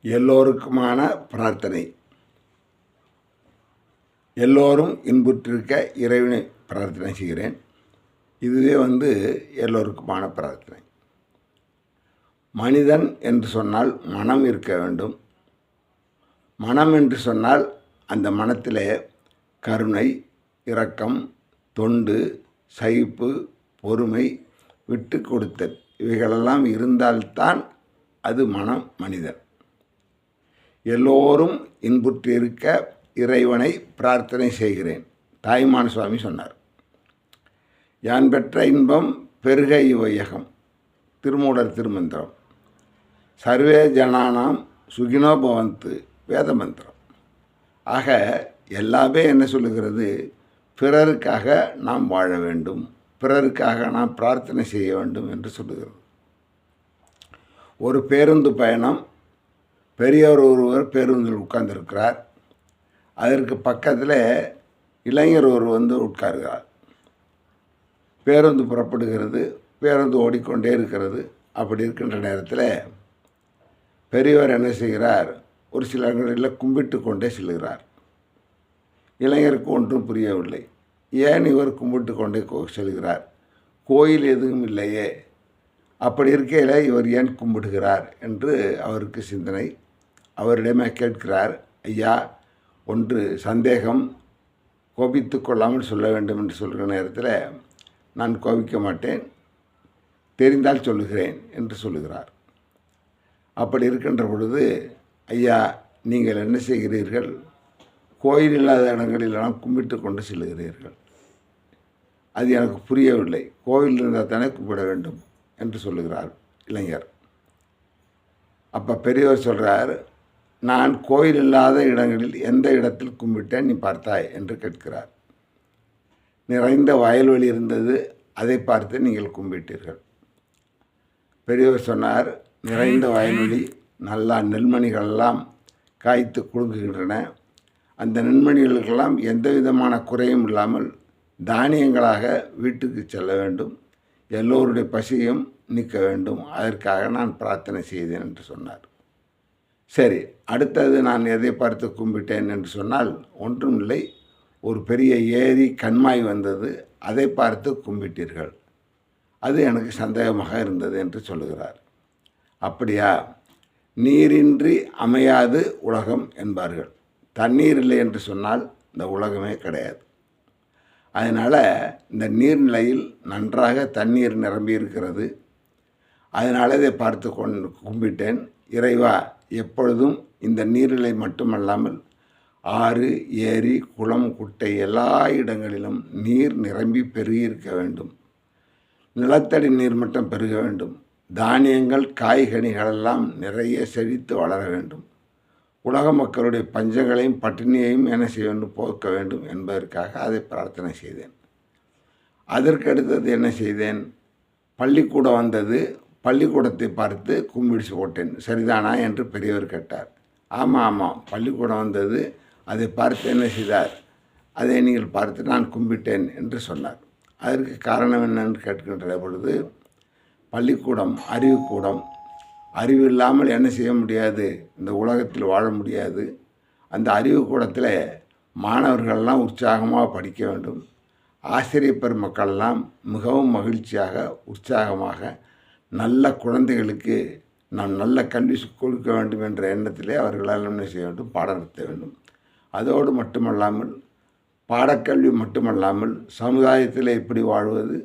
எல்லோருக்குமான பிரார்த்தனை. எல்லோரும் இன்புற்றிருக்க இறைவனை பிரார்த்தனை செய்கிறேன். இதுவே எல்லோருக்குமான பிரார்த்தனை. மனிதன் என்று சொன்னால் மனம் இருக்க வேண்டும். மனம் என்று சொன்னால் அந்த மனத்திலே கருணை, இரக்கம், தொண்டு, சகிப்பு, பொறுமை, விட்டு கொடுத்தல் இவைகளெல்லாம் இருந்தால்தான் அது மனம் மனிதன். எல்லோரும் இன்புற்றிருக்க இறைவனை பிரார்த்தனை செய்கிறேன். தாய்மான சுவாமி சொன்னார். யான் பெற்ற இன்பம் பெருக இவ்வையகம். திருமூலர் திருமந்திரம். சர்வே ஜனானாம் சுகினோ பவந்து வேத மந்திரம். ஆக எல்லாமே என்ன சொல்லுகிறது? பிறருக்காக நாம் வாழ வேண்டும், பிறருக்காக நாம் பிரார்த்தனை செய்ய வேண்டும் என்று சொல்லுகிறது. ஒரு பேருந்து பயணம். பெரியவர் ஒருவர் பேருந்தில் உட்கார்ந்திருக்கிறார். அதற்கு பக்கத்தில் இளைஞர் ஒருவர் உட்காருகிறார். பேருந்து புறப்படுகிறது. பேருந்து ஓடிக்கொண்டே இருக்கிறது. அப்படி இருக்கின்ற நேரத்தில் பெரியவர் என்ன செய்கிறார்? ஒரு சில இடங்களில் கும்பிட்டு கொண்டே செல்கிறார். இளைஞருக்கு ஒன்றும் புரியவில்லை. ஏன் இவர் கும்பிட்டு கொண்டே செல்கிறார்? கோயில் எதுவும் இல்லையே. அப்படி இருக்கையில் இவர் ஏன் கும்பிடுகிறார் என்று அவருக்கு சிந்தனை. அவரிடமே கேட்கிறார். ஐயா, ஒன்று சந்தேகம், கோபித்து கொள்ளாமல் சொல்ல வேண்டும் என்று சொல்கிற நேரத்தில் நான் கோபிக்க மாட்டேன், தெரிந்தால் சொல்லுகிறேன் என்று சொல்லுகிறார். அப்படி இருக்கின்ற பொழுது, ஐயா, நீங்கள் என்ன செய்கிறீர்கள்? கோயில் இல்லாத இடங்களிலெல்லாம் கும்பிட்டு கொண்டு செல்லுகிறீர்கள். அது எனக்கு புரியவில்லை. கோவில் இருந்தால் தானே கும்பிட வேண்டும் என்று சொல்லுகிறார் இளைஞர். அப்போ பெரியவர் சொல்கிறார், நான் கோயில் இல்லாத இடங்களில் எந்த இடத்தில் கும்பிட்டேன் நீ பார்த்தாய் என்று கேட்கிறார். நிறைந்த வயல்வெளி இருந்தது, அதை பார்த்து நீங்கள் கும்பிட்டீர்கள். பெரியவர் சொன்னார், நிறைந்த வயல்வெளி, நல்லா நெல்மணிகளெல்லாம் காய்த்து குலுங்குகின்றன. அந்த நெல்மணிகளுக்கெல்லாம் எந்த விதமான குறையும் இல்லாமல் தானியங்களாக வீட்டுக்கு செல்ல வேண்டும், எல்லோருடைய பசியும் நீக்க வேண்டும், அதற்காக நான் பிரார்த்தனை செய்தேன் என்று சொன்னார். சரி, அடுத்தது நான் எதை பார்த்து கும்பிட்டேன் என்று சொன்னால் ஒன்றும் இல்லை. ஒரு பெரிய ஏரி கண்மாய் வந்தது, அதை பார்த்து கும்பிட்டீர்கள். அது எனக்கு சந்தேகமாக இருந்தது என்று சொல்லுகிறார். அப்படியா? நீரின்றி அமையாது உலகம் என்பார்கள். தண்ணீர் இல்லை என்று சொன்னால் இந்த உலகமே கிடையாது. அதனால் இந்த நீர்நிலையில் நன்றாக தண்ணீர் நிரம்பி இருக்கிறது. அதனால் இதை பார்த்து கும்பிட்டேன். இறைவா, எப்பொழுதும் இந்த நீர்நிலை மட்டுமல்லாமல் ஆறு, ஏரி, குளம், குட்டை எல்லா இடங்களிலும் நீர் நிரம்பி பெருகியிருக்க வேண்டும். நிலத்தடி நீர் மட்டம் பெருக வேண்டும். தானியங்கள், காய்கனிகளெல்லாம் நிறைய செழித்து வளர வேண்டும். உலக மக்களுடைய பஞ்சங்களையும் பட்டினியையும் என்ன செய்ய வேண்டும்? போக்க வேண்டும் என்பதற்காக அதை பிரார்த்தனை செய்தேன். அதற்கு அடுத்தது என்ன செய்தேன்? பள்ளிக்கூடம் வந்தது. பள்ளிக்கூடத்தை பார்த்து கும்பிடிச்சு போட்டேன். சரிதானா என்று பெரியவர் கேட்டார். ஆமாம், பள்ளிக்கூடம் வந்தது, அதை பார்த்து என்ன செய்தார்? அதை நீங்கள் பார்த்து நான் கும்பிட்டேன் என்று சொன்னார். அதற்கு காரணம் என்னென்று கேட்கின்ற பொழுது, பள்ளிக்கூடம் அறிவுக்கூடம். அறிவு இல்லாமல் என்ன செய்ய முடியாது? இந்த உலகத்தில் வாழ முடியாது. அந்த அறிவுக்கூடத்தில் மாணவர்களெல்லாம் உற்சாகமாக படிக்க வேண்டும். ஆசிரியர் பெருமக்களெல்லாம் மிகவும் மகிழ்ச்சியாக, உற்சாகமாக, நல்ல குழந்தைகளுக்கு நாம் நல்ல கல்வி கொடுக்க வேண்டும் என்ற எண்ணத்திலே அவர்களால் என்ன செய்ய வேண்டும்? பாடம் நடத்த வேண்டும். அதோடு மட்டுமல்லாமல், பாடக்கல்வி மட்டுமல்லாமல், சமுதாயத்தில் எப்படி வாழ்வது,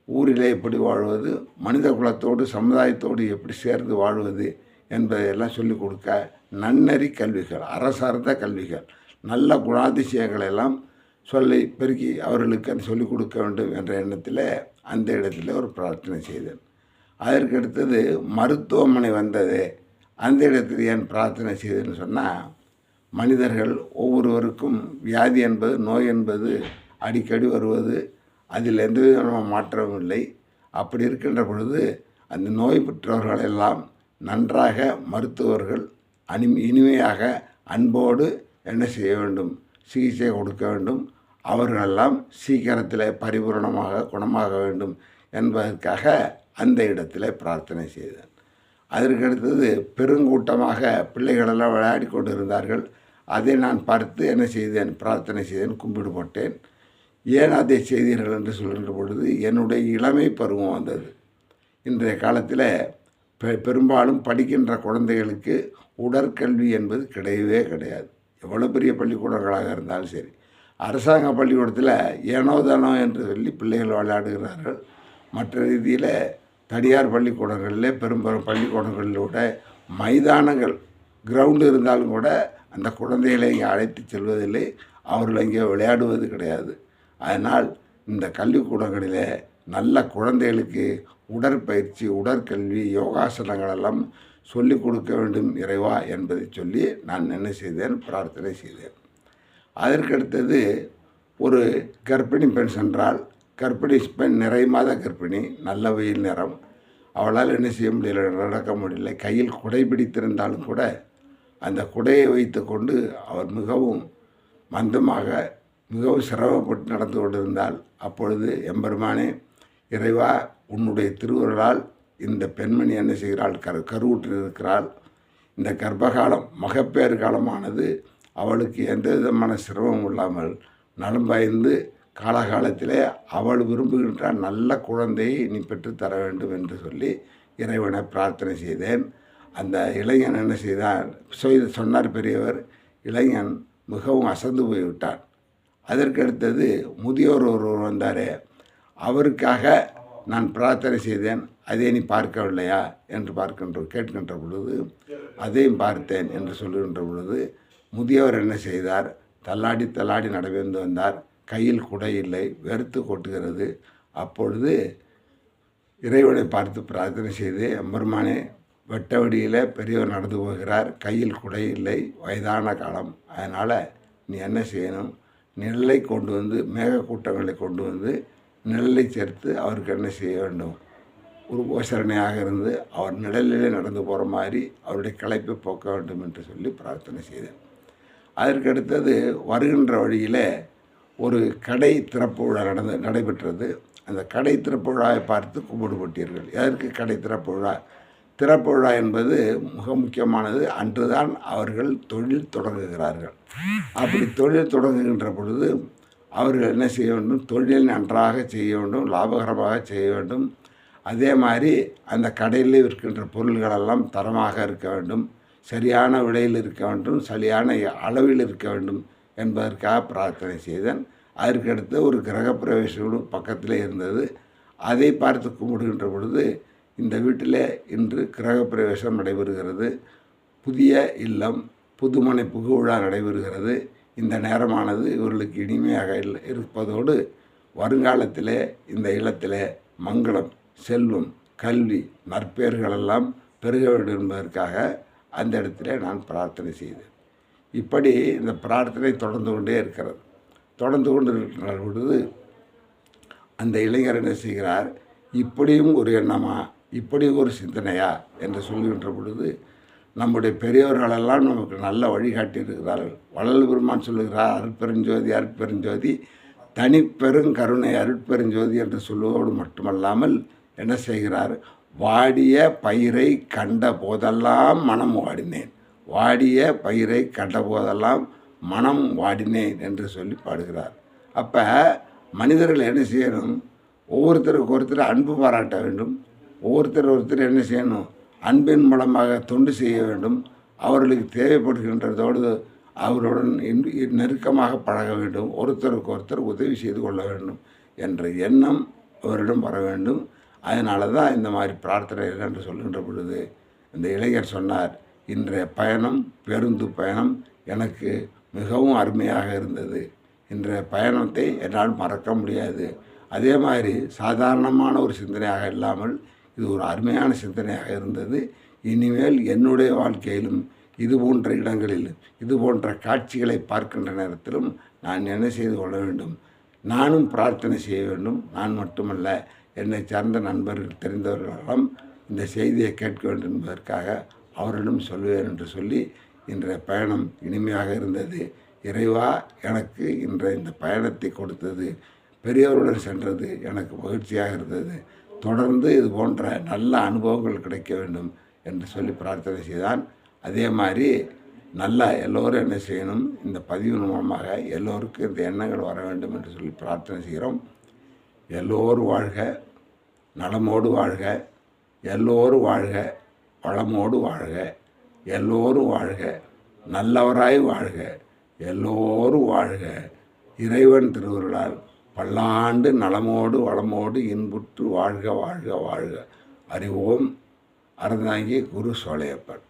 ஊரிலே எப்படி வாழ்வது, மனித குலத்தோடு சமுதாயத்தோடு எப்படி சேர்ந்து வாழ்வது என்பதையெல்லாம் சொல்லிக் கொடுக்க நன்னறி கல்விகள், அரசார்ந்த கல்விகள், நல்ல குணாதிசயங்களை எல்லாம் சொல்லி பெருக்கி அவர்களுக்கு சொல்லிக் கொடுக்க வேண்டும் என்ற எண்ணத்தில் அந்த இடத்துல ஒரு பிரார்த்தனை செய்தேன். அதற்கு அடுத்தது மருத்துவமனை வந்தது. அந்த இடத்தில் ஏன் பிரார்த்தனை செய்தேன்னு சொன்னால், மனிதர்கள் ஒவ்வொருவருக்கும் வியாதி என்பது, நோய் என்பது அடிக்கடி வருவது, அதில் எந்த விதமான மாற்றமும் இல்லை. அப்படி இருக்கின்ற பொழுது அந்த நோய் பெற்றவர்களெல்லாம் நன்றாக மருத்துவர்கள் இனிமையாக அன்போடு என்ன செய்ய வேண்டும்? சிகிச்சை கொடுக்க வேண்டும். அவர்களெல்லாம் சீக்கிரத்தில் பரிபூரணமாக குணமாக வேண்டும் என்பதற்காக அந்த இடத்துல பிரார்த்தனை செய்தேன். அதற்கு அடுத்தது பெருங்கூட்டமாக பிள்ளைகளெல்லாம் விளையாடி கொண்டு இருந்தார்கள். அதை நான் பார்த்து என்ன செய்தேன், பிரார்த்தனை செய்தேன், கும்பிடு போட்டேன். ஏன் அதை செய்தீர்கள் என்று சொல்கின்ற பொழுது என்னுடைய இளமை பருவம் வந்தது. இன்றைய காலத்தில் பெரும்பாலும் படிக்கின்ற குழந்தைகளுக்கு உடற்கல்வி என்பது கிடையவே கிடையாது. எவ்வளோ பெரிய பள்ளிக்கூடங்களாக இருந்தாலும் சரி, அரசாங்க பள்ளிக்கூடத்தில் ஏனோ தானோ என்று சொல்லி பிள்ளைகள் விளையாடுகிறார்கள். மற்ற ரீதியில் தனியார் பள்ளிக்கூடங்களில் பெரும் பள்ளிக்கூடங்களிலோட மைதானங்கள் கிரவுண்டு இருந்தாலும் கூட அந்த குழந்தைகளை இங்கே அழைத்து செல்வதில்லை, அவர்கள் இங்கே விளையாடுவது கிடையாது. அதனால் இந்த கல்விக்கூடங்களில் நல்ல குழந்தைகளுக்கு உடற்பயிற்சி, உடற்கல்வி, யோகாசனங்களெல்லாம் சொல்லிக் கொடுக்க வேண்டும் இறைவா என்பதை சொல்லி நான் என்ன செய்தேன், பிரார்த்தனை செய்தேன். அதற்கடுத்தது ஒரு கர்ப்பிணி பெண் சென்றால், கர்ப்பிணி பெண் நிறை மாத கர்ப்பிணி, நல்ல வெயில் நேரம், அவளால் என்ன செய்ய முடியல, நடக்க முடியல. கையில் குடை பிடித்திருந்தாலும் கூட அந்த குடையை வைத்து கொண்டு அவர் மிகவும் மந்தமாக மிகவும் சிரமப்பட்டு நடந்து கொண்டிருந்தால், அப்பொழுது எம்பெருமானே இறைவா, உன்னுடைய திருவருளால் இந்த பெண்மணி என்ன செய்கிறாள், கருவுற்று இருக்கிறாள். இந்த கர்ப்பகாலம் மகப்பேறு காலமானது அவளுக்கு எந்த விதமான சிரமமும் இல்லாமல் நலம் பயந்து காலகாலத்திலே அவள் விரும்புகின்ற நல்ல குழந்தையை நீ பெற்றுத்தர வேண்டும் என்று சொல்லி இறைவனை பிரார்த்தனை செய்தேன். அந்த இளைஞன் என்ன செய்தான், சொன்னார் பெரியவர். இளைஞன் மிகவும் அசந்து போய்விட்டான். அதற்கடுத்தது முதியோர் ஒருவர் வந்தார். அவருக்காக நான் பிரார்த்தனை செய்தேன். அதை நீ பார்க்கவில்லையா என்று கேட்கின்ற பொழுது அதையும் பார்த்தேன் என்று சொல்லுகின்ற பொழுது முதியவர் என்ன செய்தார், தள்ளாடி தள்ளாடி நடந்து வந்தார். கையில் குடை இல்லை, வெறுத்து கொட்டுகிறது. அப்பொழுது இறைவனை பார்த்து பிரார்த்தனை செய்து, எம்பெருமானே, வெட்ட வடியில் பெரியவர் நடந்து போகிறார், கையில் குடை இல்லை, வயதான காலம், அதனால் நீ என்ன செய்யணும், நிழலை கொண்டு வந்து, மேகக்கூட்டங்களை கொண்டு வந்து நிழலை சேர்த்து அவருக்கு என்ன செய்ய வேண்டும், ஒரு உபசரணையாக இருந்து அவர் நிழலிலே நடந்து போகிற மாதிரி அவருடைய களைப்பை போக்க வேண்டும் என்று சொல்லி பிரார்த்தனை செய்தேன். அதற்கடுத்தது வருகின்ற வழியில் ஒரு கடை திறப்பு விழா நடைபெற்றது. அந்த கடை திறப்பு விழாவை பார்த்து கும்பிடு போட்டீர்கள். எதற்கு கடை திறப்பு விழா? திறப்பு விழா என்பது மிக முக்கியமானது. அன்றுதான் அவர்கள் தொழில் தொடங்குகிறார்கள். அப்படி தொழில் தொடங்குகின்ற பொழுது அவர்கள் என்ன செய்ய வேண்டும், தொழில் நன்றாக செய்ய வேண்டும், லாபகரமாக செய்ய வேண்டும். அதே மாதிரி அந்த கடையில் விற்கின்ற பொருள்களெல்லாம் தரமாக இருக்க வேண்டும், சரியான விலையில் இருக்க வேண்டும், சரியான அளவில் இருக்க வேண்டும் என்பதற்காக பிரார்த்தனை செய்தேன். அதற்கடுத்து ஒரு கிரகப்பிரவேசம் பக்கத்தில் இருந்தது. அதை பார்த்து கும்பிடுகின்ற பொழுது இந்த வீட்டில் இன்று கிரகப்பிரவேசம் நடைபெறுகிறது. புதிய இல்லம், புதுமனை புகுவிழா நடைபெறுகிறது. இந்த நேரமானது இவர்களுக்கு இனிமையாக இருப்பதோடு வருங்காலத்தில் இந்த இல்லத்தில் மங்களம், செல்வம், கல்வி, நற்பெயர்களெல்லாம் பெருக வேண்டும் என்பதற்காக அந்த இடத்துல நான் பிரார்த்தனை செய்தேன். இப்படி இந்த பிரார்த்தனை தொடர்ந்து கொண்டே இருக்கிறது. தொடர்ந்து கொண்டு இருக்கிற பொழுது அந்த இளைஞர் என்ன செய்கிறார், இப்படியும் ஒரு எண்ணமா, இப்படியும் ஒரு சிந்தனையா என்று சொல்லுகின்ற பொழுது நம்முடைய பெரியவர்களெல்லாம் நமக்கு நல்ல வழிகாட்டி இருக்கிறார்கள். வள்ளல் பெருமான் சொல்லுகிறார், அருட்பெருஞ்சோதி அருட்பெருஞ்சோதி தனிப்பெருங்கருணை அருட்பெருஞ்சோதி என்று சொல்லுவதோடு மட்டுமல்லாமல் என்ன செய்கிறார், வாடிய பயிரை கண்ட போதெல்லாம் மனம் வாடினேன், வாடிய பயிரை கண்ட போதெல்லாம் மனம் வாடினேன் என்று சொல்லி பாடுகிறார். அப்போ மனிதர்கள் என்ன செய்யணும், ஒவ்வொருத்தருக்கு ஒருத்தர் அன்பு பாராட்ட வேண்டும், ஒருத்தர் என்ன செய்யணும், அன்பின் மூலமாக தொண்டு செய்ய வேண்டும், அவர்களுக்கு தேவைப்படுகின்றதோடு அவருடன் நெருக்கமாக பழக வேண்டும், ஒருத்தருக்கு ஒருத்தர் உதவி செய்து கொள்ள வேண்டும் என்ற எண்ணம் அவரிடம் வர வேண்டும். அதனால தான் இந்த மாதிரி பிரார்த்தனை என்று சொல்கின்ற பொழுது இந்த இளைஞர் சொன்னார், இன்றைய பயணம், பேருந்து பயணம் எனக்கு மிகவும் அருமையாக இருந்தது. இன்றைய பயணத்தை என்னால் மறக்க முடியாது. அதே மாதிரி சாதாரணமான ஒரு சிந்தனையாக இல்லாமல் இது ஒரு அருமையான சிந்தனையாக இருந்தது. இனிமேல் என்னுடைய வாழ்க்கையிலும் இது போன்ற இடங்களில் இது போன்ற காட்சிகளை பார்க்கின்ற நேரத்திலும் நான் என்ன செய்து கொள்ள வேண்டும், நானும் பிரார்த்தனை செய்ய வேண்டும். நான் மட்டுமல்ல, என்னை சார்ந்த நண்பர்கள், தெரிந்தவர்களெல்லாம் இந்த செய்தியை கேட்க வேண்டும் என்பதற்காக அவரிடம் சொல்வேன் என்று சொல்லி இன்றைய பயணம் இனிமையாக இருந்தது. இறைவா, எனக்கு இந்த பயணத்தை கொடுத்தது, பெரியவருடன் சென்றது எனக்கு மகிழ்ச்சியாக இருந்தது. தொடர்ந்து இது போன்ற நல்ல அனுபவங்கள் கிடைக்க வேண்டும் என்று சொல்லி பிரார்த்தனை செய்தான். அதே மாதிரி நல்லா எல்லோரும் என்ன செய்யணும், இந்த பதிவின் மூலமாக எல்லோருக்கும் இந்த எண்ணங்கள் வர வேண்டும் என்று சொல்லி பிரார்த்தனை செய்கிறோம். எல்லோரும் வாழ்க, நலமோடு வாழ்க, எல்லோரும் வாழ்க, வளமோடு வாழ்க, எல்லோரும் வாழ்க, நல்லவராய் வாழ்க, எல்லோரும் வாழ்க. இறைவன் திருவருளால் பல்லாண்டு நலமோடு வளமோடு இன்புற்று வாழ்க வாழ்க வாழ்க. அறிவோம். அறந்தாங்கி குரு சோலையப்பன்.